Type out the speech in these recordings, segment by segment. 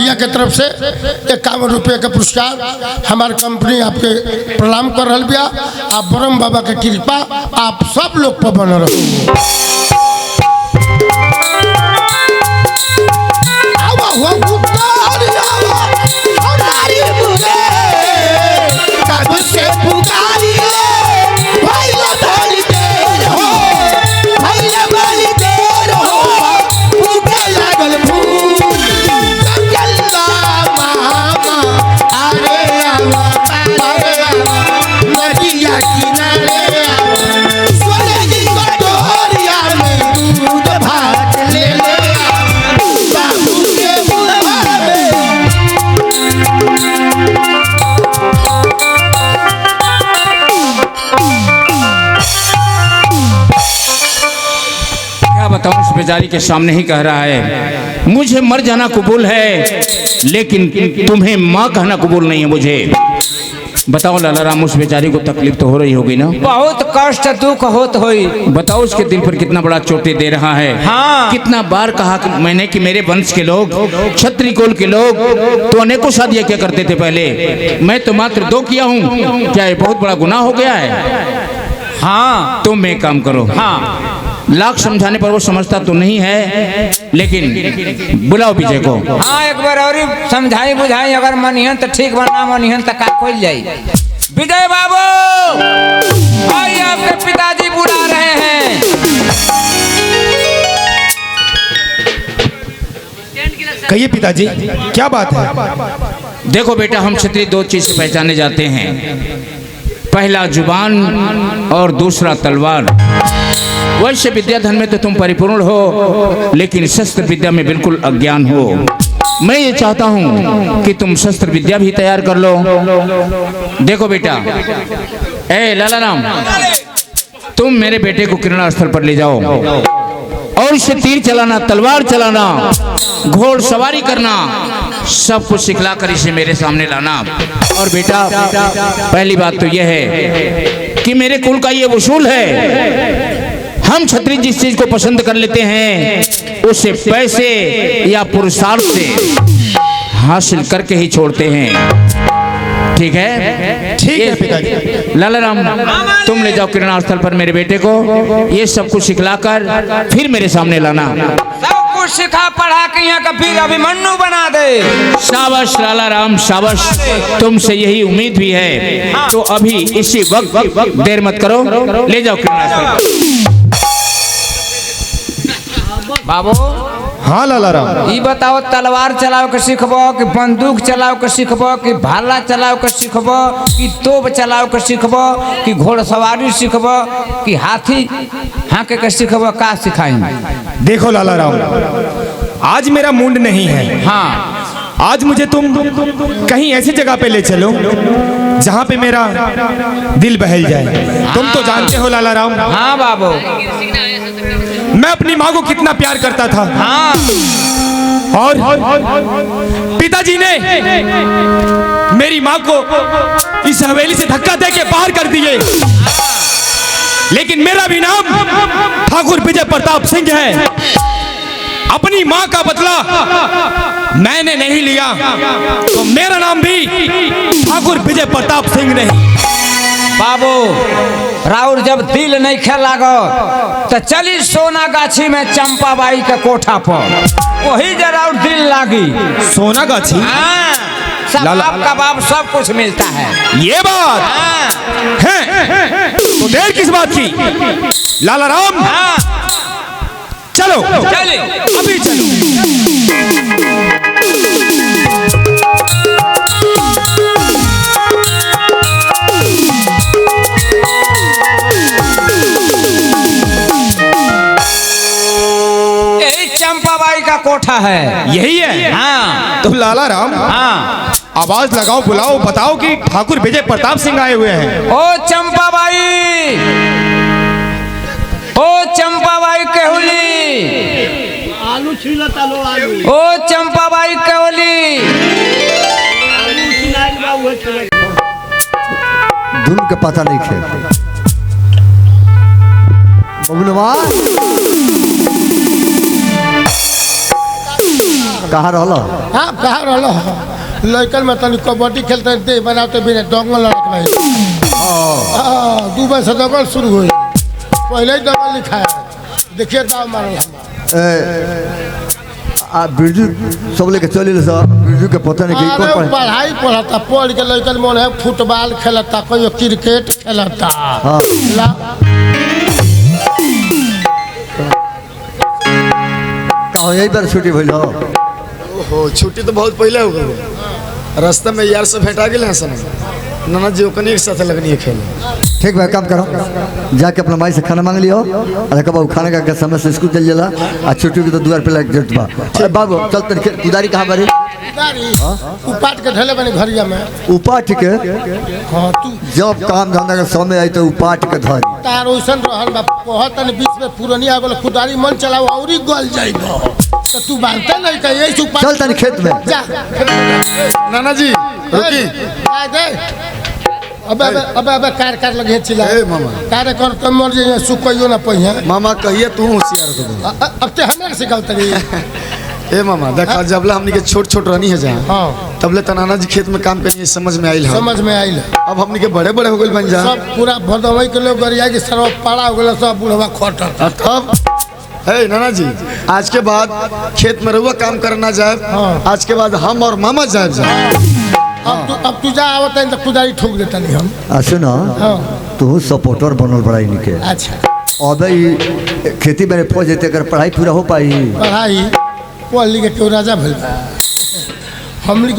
भैया के तरफ से 51 रुपये का पुरस्कार हमारे कंपनी आपके प्रणाम कर रहा बिया। आप ब्रह्म बाबा के कृपा आप सब लोग पर बन रहो। बताऊं, उस बेचारी के सामने ही कह रहा है मुझे मर जाना कबूल है, लेकिन तुम्हें माँ कहना कबूल नहीं है मुझे। बताओ लाला राम, उस बेचारी को तकलीफ तो हो रही होगी ना? बहुत कष्ट दुख होत होई। बताओ उसके दिल पर कितना बड़ा चोटें दे रहा है। हाँ। कितना बार कहा कि मैंने कि मेरे वंश के लोग, क्षत्रिय कुल के लोग तो अनेकों शादियां क्या करते थे पहले, मैं तो मात्र 2 किया हूँ। क्या ये बहुत बड़ा गुनाह हो गया है? हाँ तुम एक काम करो, हाँ लाख समझाने पर वो समझता तो नहीं है, लेकिन बुलाओ विजय को। हाँ, एक बार और समझाई बुझाई, अगर मनिहन तो ठीक बना, मनिहन तो का खोल जाई। विजय बाबू भाई, आपके पिताजी बुला रहे हैं। कहिए पिताजी, क्या बात है? देखो बेटा, हम क्षत्रिय 2 चीज से पहचाने जाते हैं, पहला जुबान और दूसरा तलवार। वैश्य विद्या धन में तो तुम परिपूर्ण हो, लेकिन शस्त्र विद्या में बिल्कुल अज्ञान हो। मैं ये चाहता हूँ कि तुम शस्त्र विद्या भी तैयार कर लो। देखो बेटा, ए लाला राम, तुम मेरे बेटे को क्रीड़ा स्थल पर ले जाओ और इसे तीर चलाना, तलवार चलाना, घोड़ सवारी करना, सब कुछ सिखलाकर इसे मेरे सामने लाना। और बेटा, पहली बात तो यह है कि मेरे कुल का ये उसूल है, हम क्षत्रिय जिस चीज को पसंद कर लेते हैं उसे पैसे या पुरुषार्थ से हासिल करके ही छोड़ते हैं। ठीक है? ठीक है पिताजी। लाला राम, तुम ले जाओ क्रीड़ा स्थल पर मेरे बेटे को, ये सब कुछ सिखलाकर फिर मेरे सामने लाना। सब कुछ सिखा पढ़ा के यहाँ का फिर अभिमन्यु बना दे। शाबाश लाला राम, शाबाश, तुमसे यही उम्मीद भी है। तो अभी इसी वक्त देर मत करो, ले जाओ क्रीड़ा स्थल पर। बाबू हाँ लाला राम, ये बताओ, तलवार चलाओ के सीखबो कि बंदूक चलाओ के सीखबो कि भाला चलाओ के सीखबो कि तोप चलाओ के सीखबो कि घोड़सवारी सीखबो कि हाथी हाँके के सीखबो, का सिखाएंगे? देखो लाला राम, आज मेरा मूड नहीं है। हाँ, आज मुझे तुम कहीं ऐसी जगह पे ले चलो जहाँ पे मेरा दिल बहल जाए। तुम तो जानते हो लाला राम, हाँ बाबू, मैं अपनी माँ को कितना प्यार करता था। हाँ, और पिताजी ने मेरी माँ को इस हवेली से धक्का दे के बाहर कर दिए, लेकिन मेरा भी नाम ठाकुर विजय प्रताप सिंह है। अपनी माँ का बदला मैंने नहीं लिया तो मेरा नाम भी ठाकुर विजय प्रताप सिंह नहीं। बाबू राउर जब दिल नहीं खेल लागो तो चली सोना गाछी में चंपाबाई के कोठा पर, वही जरा दिल लागी। सोना गाछी? हाँ, सबाब कबाब सब कुछ मिलता है। ये बात हाँ, है तो देर किस बात की लाला राम? हाँ, चलो चले अभी चलो। चंपाबाई का कोठा है, यही है? हाँ। तो लाला राम, हाँ, आवाज लगाओ, बुलाओ, बताओ कि ठाकुर विजय प्रताप सिंह आए हुए हैं। ओ चंपाबाई, ओ चंपाबाई केहुली, आलू छीलो तालो आलू, ओ चंपाबाई केहुली। आलू छिनाइल बा उहे छीलो। धुन के पता नहीं खे बबुलवा कहाँ रहल हाँ कहाँ रहा लड़कन में तनी कबड्डी खेलते दे बनाते बिना दंगल लड़क रही। हाँ 2 बजे से दंगल शुरू हुई, पहले ही दंगल लिखा है, देखिए दाव मारल आ बिरजू सब लेके चलिल सब बिरजू के पता नहीं कि अरे कौन पढ़ाई पढ़ता, पढ़ के लड़कन मन है फुटबॉल खेलता, कोई क्रिकेट खेलता। हाँ। कहो यही बार छुट्टी भइल हो? ओहो छुट्टी तो बहुत पहले हो गई, रास्ते में यार से भेटा गए हैं सन नाना जी ओकनी के साथ लगनी है खेले। ठीक भाई काम करो, जाके अपना माई से खाना मांग लियो और कब खाने का समय से स्कूल चल जाला आ छुट्टी की तो द्वार पे लग जट बा। अरे बाबू चल तन कुदारी कहाँ बारी? उपाट के ढले बने घरिया में। उपाट के? हाँ तू जब काम धंधा का समय आई तो उपाट के धरी तार ओइसन रहल बा, कहत न बीच में पुरनी आ गेल कुदारी मन चलाओ औरी गल जाइबो, तो तू बांधते नहीं कहीं यही उपाट। चल तन खेत में जा नाना जी रुकी दे। अबे कार लगे चिल्ला ए मामा कार कर तो मर जाइए, सुकोइयो ना पहिया। मामा कहिए तू होशियार को अब ते हमरा सिखाओ तरी। ए मामा देखा जबला हमनी के छोट छोट रहनी है जहाँ हाँ तबले तो नाना जी खेत में काम करिए समझ में आइल है। समझ में आइल। अब हमनी के बड़े बड़े हो गए बन जा सब पूरा भदवई के लोग गरिया के सरवा पाड़ा हो गेल, सब बुढ़वा खटत। तब है नाना जी आज के बाद खेत में रहुआ काम करना जाए। हाँ। आज के बाद हम और मामा जाए। अब तू जा आवत है तो कुदारी ठोक देता नहीं हम। सुनो तू सपोर्टर बनल बड़ा इनके। अच्छा अब खेती में पहुंच जेते कर पढ़ाई पूरा हो पाई? पढ़ाई पढ़ लिख के राजा भइल बा। हमनी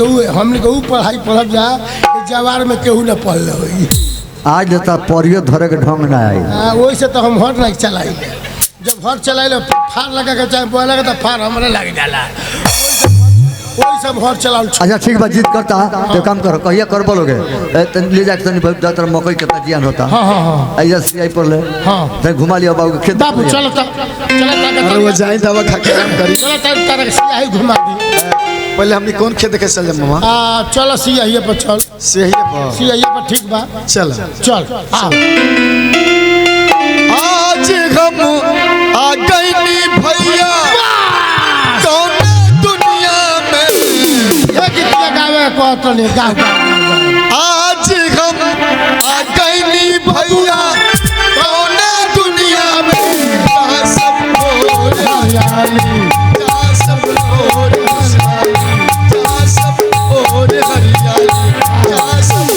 के ऊ पढ़ाई पढ़ब जा जवार में केहू न पढ़ ले। आज जता परियो धरे के ढंग ना आई। वही से तो हम हर नहीं चलाई, जब हर चलाइले फार लगा के चाहे बोला के तो फार हमरे लग जाला, वही सब हर चलाल। अच्छा ठीक बा जिद करता तो काम करो, कहिया कर बोलोगे ले जाके तनी बहुत ज्यादा मकई के जियान होता। हाँ हाँ हाँ ऐसा सियाई पर ले। हाँ तनी घुमा लियो बाबू के खेत। बाबू चलो अरे वो जाए दवा खा के काम करी। चलो तारा के सियाही घुमा दी। पहले हमनी कौन खेत देखे चल जाए मामा? चलो सियाही पर चल। सियाही पर ठीक बा चल चल। आज हम आ गई भैया कौन दुनिया में। ये गीतिया गावे को तो नहीं गाव। आज हम आ गई भैया कौन दुनिया में। सब हरियाली सब हरियाली सब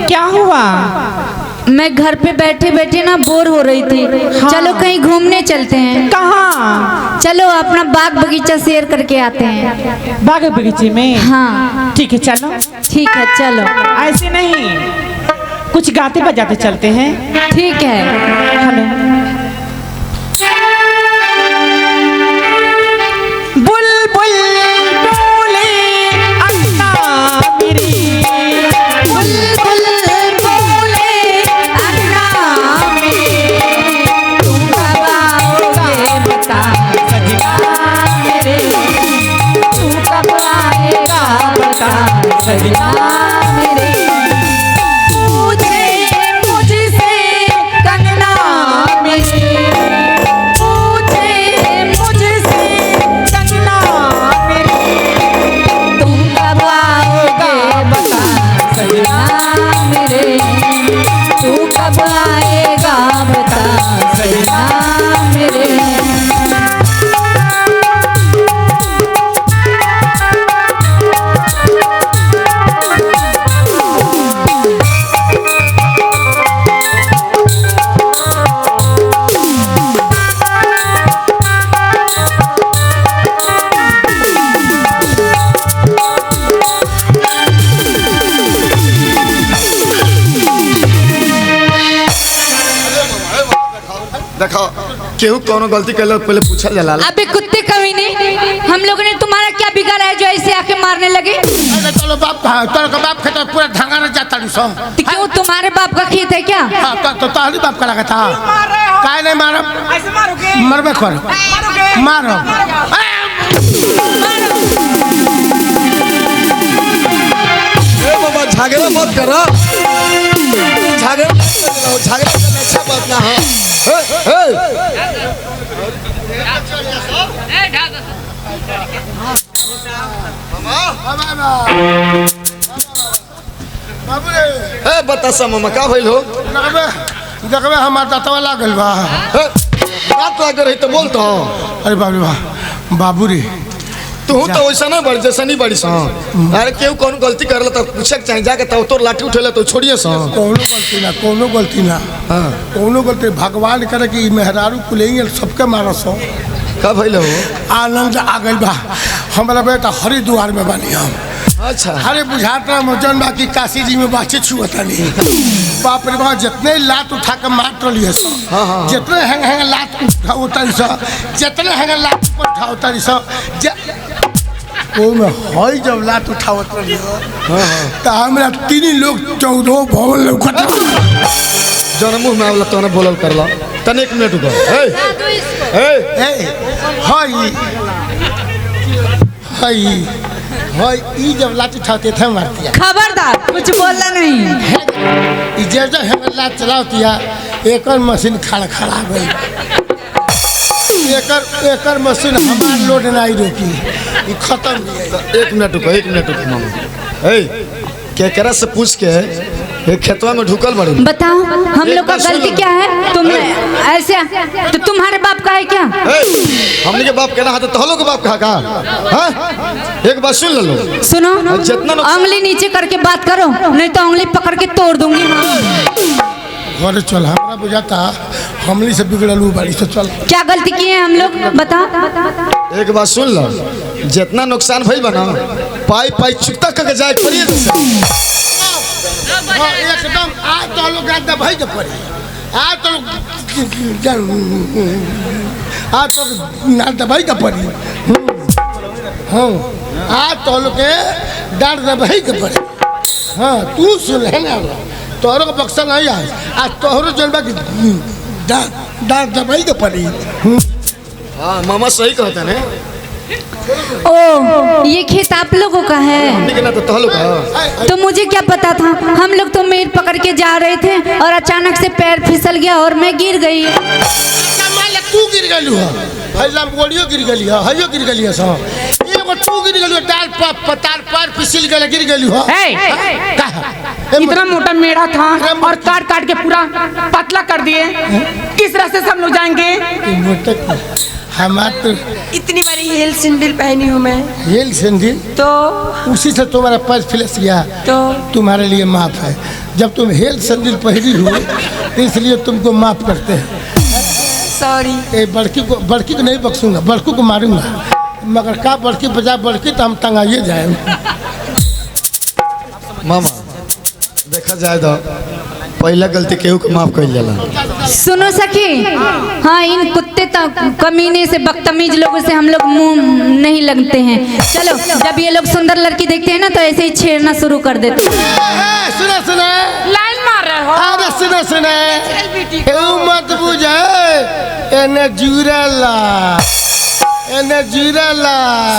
क्या हुआ? मैं घर पे बैठे बैठे ना बोर हो रही थी। हाँ। चलो कहीं घूमने चलते हैं। कहाँ? चलो अपना बाग बगीचा शेयर करके आते हैं। बाग बगीचे में? हाँ ठीक है चलो। ठीक है चलो। ऐसे नहीं कुछ गाते बजाते चलते हैं। ठीक है हेलो। बुलबुल बोले अन्ना मेरी, बुलबुल बोले अन्ना मेरी, तुम कब आओगे बता सजना मेरे, तू कब आएगा बता सजना मेरे, पूछे मुझसे कंगना केहू कोनो गलती कर पहले पूछल जाला। अबे कुत्ते कमीने, हम लोगों ने तुम्हारा क्या बिगाड़ा है जो ऐसे आके मारने लगे? अरे चलो बाप कहाँ, तेरे का बाप खेत पूरा ढंगा न जाता नहीं सो। तो क्यों तुम्हारे बाप का खेत है क्या? हाँ तो ताली बाप का लगा था। काय नहीं मारो, मरबे कर मारो। बाबा झगड़ा मत करो, झगड़ा करना अच्छा बात ना है। बाबू रे बतासा मामा का भइल हो? देखबे हमार दातवा लागल बा। बात लागे रही तो बोलता हूँ। अरे बाबू बाबू रे तू तो वैसा ना बड़ी जैसा नहीं बड़ी सा। अरे केहू कौन गलती करला तो पूछे के चाहिए जाके तो लाठी उठेला तो छोड़िए सा। कोनो गलती ना कोनो गलती भगवान करे कि मेहरारू कुलेंगे सबके मारो सो। का भइल हो? आनंद आ गइल बा। हमारा बेटा हरिद्वार में बनी हम। अच्छा अरे बुझाता मजन बाकी काशी जी में बाचे छुअता नहीं। बाप रे बाप जितने लात उठा के मार लिए सो, जितने हैंग लात उठाओ सो, जितने हैंग लात उठाओ सो, वो में हई जब लात उठाओ तो हमरा तीन लोग 14 भवन लोग जौन मुंह में आवला तो बोलल करला तने 1 मिनट रुको। हई ई जब लात उठाते थे मारती है। खबरदार कुछ बोलना नहीं। जब हम लात चलाती है एक मशीन खड़ा गई। एकर मशीन हमार लोड नहीं रोकी, ये खत्म। 1 मिनट रुको मामा। केकरा से पूछ के ये खेतवा में ढुकल बड़ी बताओ हम लोग का गलती क्या है? तुम ऐसे तो तुम्हारे बाप का है क्या? हमने के बाप कहना है तो हलो के बाप कहा का? एक बात सुन लो। सुनो, जितना उंगली नीचे करके बात करो नहीं तो उंगली पकड़ के तोड़ दूंगी। अरे चल हमरा बुझाता हमली से बिगड़लू बाड़ी से। चल क्या गलती की है हम लोग? बताओ। एक बात सुन लो, जितना नुकसान भइल बना पाई चुकता करके जाए पड़िए। एकदम आज तो लोग गादा भाई के पड़ी। आज तो ना दबाई का पड़ी। हाँ आज तो लोग के डांट दबाई के पड़ी। हाँ तू सुन है ना, तोहरों का बक्सा नहीं आज तोहरों जनबा की डांट दबाई के पड़ी। हाँ मामा सही कहता है। ओ ये खेत आप लोगों का है? तो मुझे क्या पता था। हम लोग तो मेर पकड़ के जा रहे थे और अचानक से पैर फिसल गया और मैं गिर गई। तू गिर गई है, गोड़ियों गिर गई है, हइयो गिर गई है। एगो तू गिर गई, डाल पताल पैर फिसल गया गिर गई है। इतना मोटा मेढ़ा था और काट काट के पूरा पतला कर दिए। किस रास्ते से हम लोग जाएंगे? हमारे इतनी बड़ी हील सैंडल पहनी हूँ मैं। हील सैंडल तो उसी से तुम्हारा पैर फिसल गया तो तुम्हारे लिए माफ है। जब तुम हील सैंडल पहनी हो इसलिए तुमको माफ करते हैं। सॉरी। बड़की को नहीं बख्शूंगा, बड़कू को मारूंगा। मगर का बड़की बजा बड़की तो हम टंगाइए जाए। मामा देखा जाए तो पहला गलती केहू को माफ कर जाला। सुनो सखी, हाँ इन कुत्ते कमीने से बदतमीज लोगों से हम लोग मुंह नहीं लगते हैं। चलो जब ये लोग सुंदर लड़की देखते हैं ना तो ऐसे ही छेड़ना शुरू कर देते हैं। सुने लाइन मार रहे हो? अरे सुने मत बुझे एने जुड़ला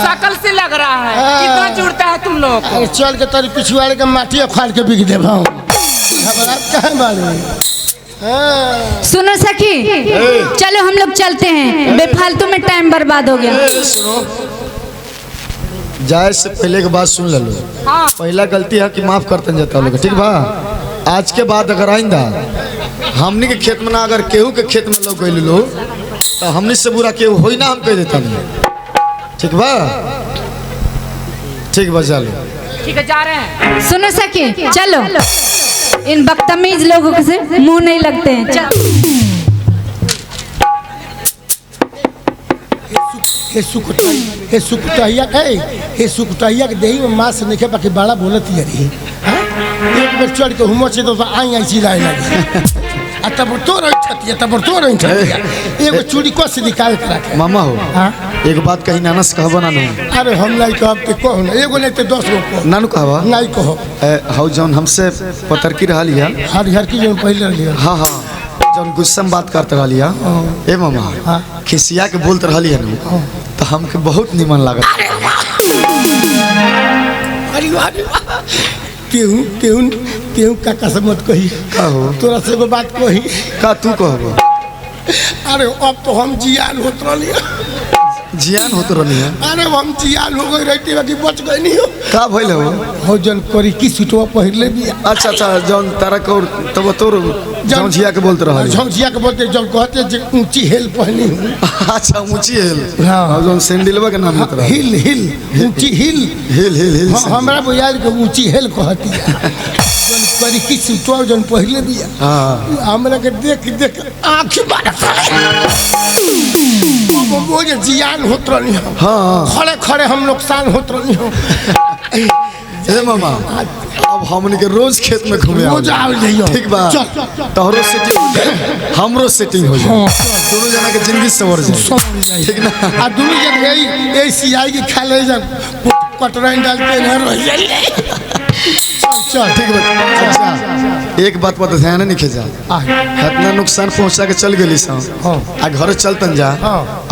शकल से लग रहा है। कितना जुड़ता है तुम लोग? चल के तेरी पिछवाड़े के माटी फाड़ के बिक दे। सुनो सखी, चलो हम लोग चलते हैं, बेफालतू में टाइम बर्बाद हो गया। जाए से पहले की बात सुन लो। पहला गलती है कि माफ करते जाता लोग, ठीक बा? आज के बाद अगर आइंदा हमनी के खेत में ना अगर केहू के खेत में लोग गइल लो तो हमनी से बुरा केहू होई ना, हम कह देता नहीं। ठीक बा? ठीक बा चलो। ठीक है जा रहे हैं। सुनो सखी चलो, इन बदतमीज लोगों से मुंह नहीं लगते हैं। चल सुकुटहिया के देही में मांस निके बाकी बड़ा बोलत ही रही। एक बेर चढ़ के हुमो से तो आई चिल्लाए लगी। तब तो रही छतिया तब तो रही छतिया एगो चूड़ी को से निकाल के रखे मामा हो हाँ एक बात कही नानस कहबो ना नु अरे हम नहीं कहब के कहो ना एगो नहीं तो 10 गो कहो नानू कहबा नहीं कहो हाउ जौन हमसे पतरकी रहा लिया हर घर की जो पहले लिया हाँ हाँ जौन गुस्सा में बात करते रहा लिया ए मामा हाँ खिसिया के बोलते रहा लिया नु तो हमके बहुत निमन लागत अरे वाह केहू केहू केहू काका से मत कही का हो तोरा से एगो बात कही का तू कहबो अरे अब तो हम जियान होत रही जियान होत रहनी है अरे हम जियान हो गई रहती बाकी बच गई नहीं हो का भइल हो हो जन करी की सुटवा पहिरले भी अच्छा अच्छा जौन तारा को तब तोर जौन झिया के बोलते रहा झौझिया के बोलते जौन कहते जे ऊंची हेल पहनी हूं अच्छा ऊंची हिल हाँ जौन सैंडलवा के नाम लेत रहा हिल हिल ऊंची हिल हिल हिल हिल हमरा बुझाइल के ऊंची हेल कहती जन करी की सुटवा जन पहिरले भी हां हमरा के देख देख आंख मारत वो जे जियान होत रही हो हाँ खड़े खड़े हम नुकसान होत रही हो ए मामा अब हमनी के रोज खेत में घूमे रोज आओ जइयो ठीक बा तोहरो सेटिंग हो जाए हमरो सेटिंग हो जाए दोनों जना के जिंदगी संवर जाए ठीक ना आ दोनों जन यही सीआई के खा ले जब कटराइन डाल के न रह जाए चल ठीक बा अच्छा एक बात पर ध्यान नहीं खिंचा इतना नुकसान पहुंचा के चल गेली सा आ घर चलतन जा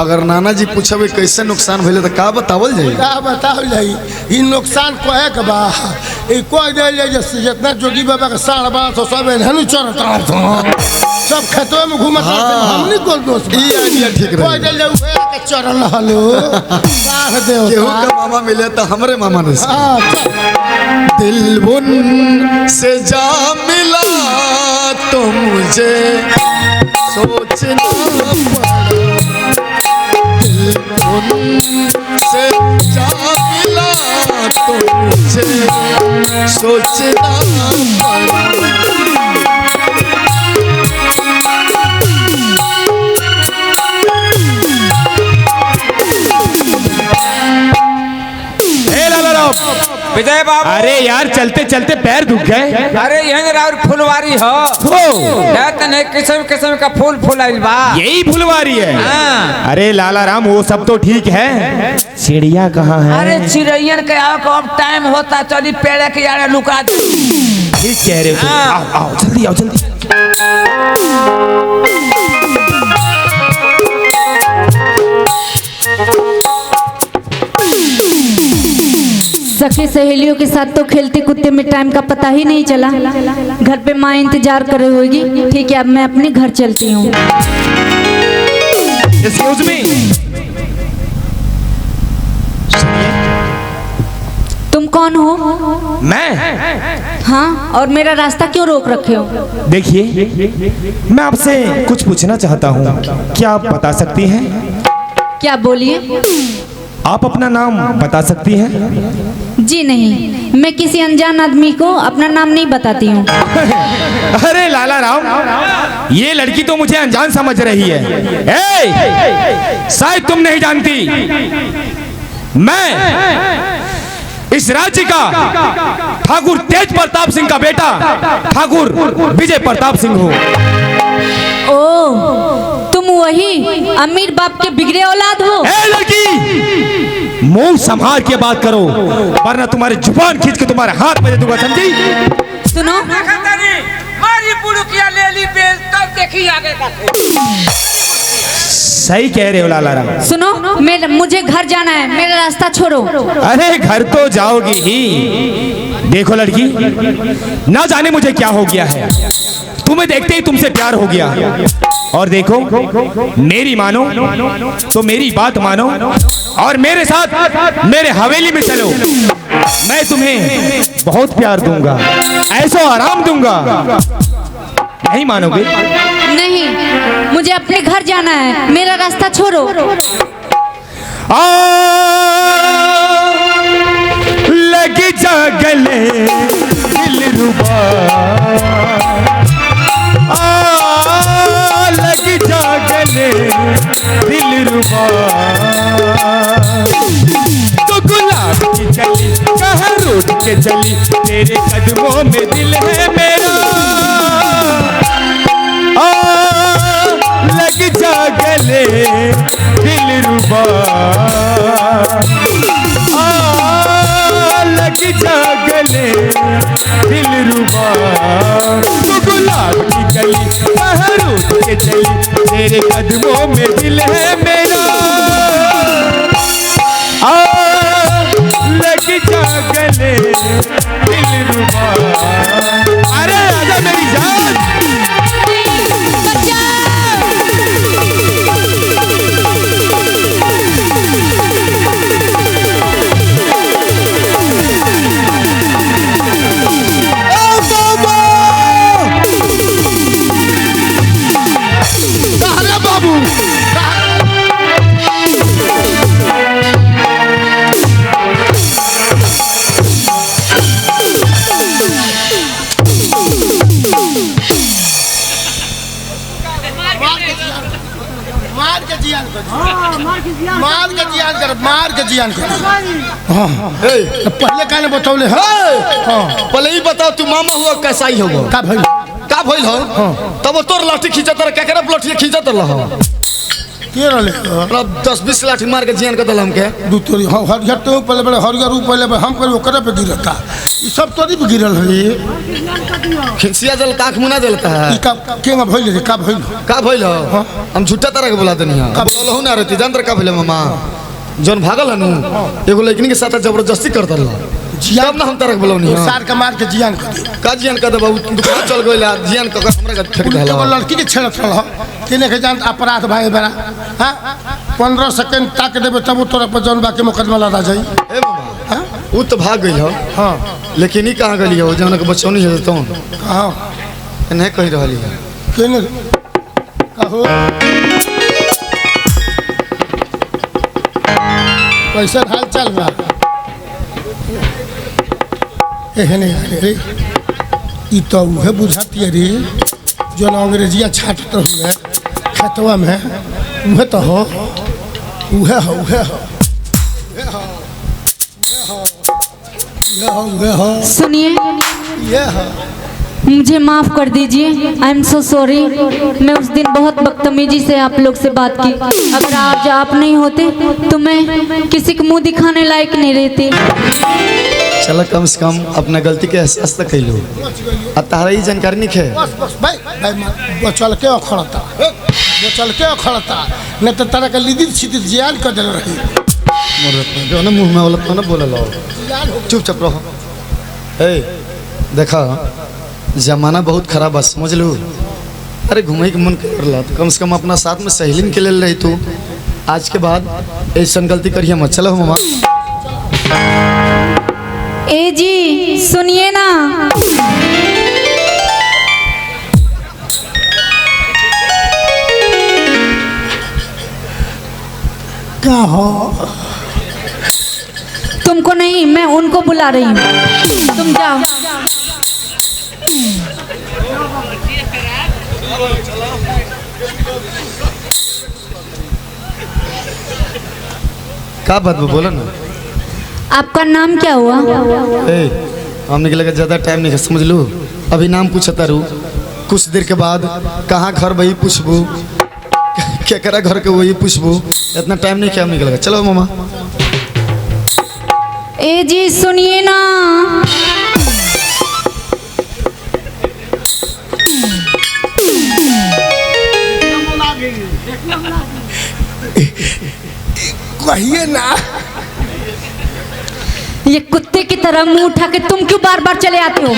अगर नाना जी पूछबे कैसे नुकसान भइले त का बतावल जाई का बतावल जाई ई नुकसान कहे के बा ई कोई दे ले जैसे जितना जोगी बाबा के साढ़ बात हो सब हनु चरत रहत सब खेतों में घूमत हमनी को दोस्त ई आइडिया ठीक रहे कोई दे ले के चरल हलो साथ दे केहू का मामा मिले त हमरे मामा ने दिल बुन से जा मिला तो मुझे सोचना पड़ा दिल बुन से जा मिला तो मुझे सोचना पड़ा विजय बाबू अरे यार चलते चलते पैर दुख गए अरे यही राउर फुलवारी हो नहीं किस्म किस्म का फूल फूलाइल बा यही फुलवारी है हाँ। अरे लाला राम वो सब तो ठीक है चिड़िया कहाँ है अरे चिड़ैयन के आओ अब टाइम होता चली पेड़ के यार लुका ठीक कह रहे हो आओ आओ जल्दी आओ जल्दी सखी सहेलियों के साथ तो खेलते कूदते में टाइम का पता ही नहीं चला। घर पे माँ इंतजार कर रही होगी। ठीक है अब मैं अपने घर चलती हूँ। Excuse me. तुम कौन हो? मैं हाँ और मेरा रास्ता क्यों रोक रखे हो? देखिए मैं आपसे कुछ पूछना चाहता हूँ, क्या आप बता सकती हैं? क्या बोलिए? आप अपना नाम बता सकती हैं? जी नहीं, मैं किसी अनजान आदमी को अपना नाम नहीं बताती हूँ। अरे लाला राम, ये लड़की तो मुझे अनजान समझ रही है। शायद तुम नहीं जानती, मैं इस राज्य का ठाकुर तेज प्रताप सिंह का बेटा ठाकुर विजय प्रताप सिंह हूँ। ओ, तुम वही अमीर बाप के बिगड़े औलाद हो? लड़की, मुंह संभाल के बात करो, वरना तुम्हारी जुबान खींच के तुम्हारे हाथ में दे दूंगा, समझी? सुनो, मारी बुड़किया ले ली बेल, तब देखी आगे का। सही कह रहे हो लाला राम। सुनो, मुझे घर जाना है, मेरा रास्ता छोड़ो। अरे घर तो जाओगी ही। देखो लड़की, ना जाने मुझे क्या हो गया है, तुम्हें देखते ही तुमसे प्यार हो गया। और देखो, मेरी मानो तो मेरी बात मानो और मेरे साथ मेरे हवेली में चलो। मैं तुम्हें बहुत प्यार दूंगा, ऐसा आराम दूंगा। नहीं मानोगे? नहीं, मुझे अपने घर जाना है, मेरा रास्ता छोड़ो। लग जा गले दिलरुबा, लग जा गले दिलरुबा, तो गुलाब की कली कहाँ रूठ के चली, तेरे कदमों में दिल है मेरा। रुबा लग जा गले दिल रुबा तू गुलाब की गली बहरूद के चली तेरे कदमों में दिल है मेरा लग जा गले दिल रुबा अरे आजा मेरी जान बाबू मार के जियान कर पहले कहने बतौले पहले ही बताओ तू मामा हुआ कैसा ही होगा का भाई का भइल हो तब वो तोर लाठी खींचत रह केकरा लाठी खींचत रह के रहले अब 10-20 लाठी मार के जियान के दल हमके दू तोरी हरियर तो पहले बड़े हरियर ऊ पहले हम कर ओकरे पे गिरता ई सब तोरी पे गिरल है खिंचिया जल काख मुना जलता है ई का केंगा भइल रे का भइल हो हम झूठा तरह के बोला देनी है कब बोलहु ना रहती जंत्र का भइल मामा जोन भागल हनु एगो लड़की के साथ जबरदस्ती करत रह जियान ना हम तरह बोलौनी सार का मार के जियान कर दे का जियान कर दे बाबू दुकान चल गइला जियान क हमरा के फेंक देला एगो लड़की के छेड़त रह केने के जान अपराध भाई बड़ा हां 15 सेकंड तक देबे तब तोरा पर जौन बाकी मुकदमा लड़ा जाई ए मामा उ तो भाग गइल हो हां लेकिन ई कहां गइल हो जौन के बचौनी है तो हां नहीं कहि रहली है केने कहो कैसा हाल चल बा एहने रे ई तो उहे बुझाती रे जो अंग्रेजिया छाटत हुए खेतवा में उहे तो हो उहे हो सुनिए ये हो मुझे माफ कर दीजिए आई एम सो सॉरी मैं उस दिन बहुत बदतमीजी से आप लोग से बात की अगर आज आप नहीं होते तो मैं किसी को मुंह दिखाने लायक नहीं रहती चलो कम से कम अपना गलती के एहसास तक कैलू अब तारा ही जानकारी नहीं है बस भाई बचल के अखड़ता नहीं तो तारा का लीदी सीधी जियान कर दे रही जो ना मुंह में वाला तो ना बोला लो चुपचाप रहो ए देखा जमाना बहुत खराब है समझ लो अरे घूमे के मन कर ला तो कम से कम अपना साथ में सहेली के ले रही तू आज के बाद ऐसा गलती करिए मत चलो मामा ए जी सुनिए ना क्या हो तुमको नहीं मैं उनको बुला रही हूँ तुम जाओ का बात बोला ना आपका नाम क्या हुआ हमने के लगा ज़्यादा टाइम नहीं समझ लो अभी नाम पूछता रू कुछ देर के बाद कहाँ घर वही पूछबू क्या करा घर के वही पूछबू इतना टाइम नहीं क्या हमने के लगा चलो मामा ए जी सुनिए ना कहिए ना ये कुत्ते की तरह मुंह उठा के तुम क्यों बार बार चले आते हो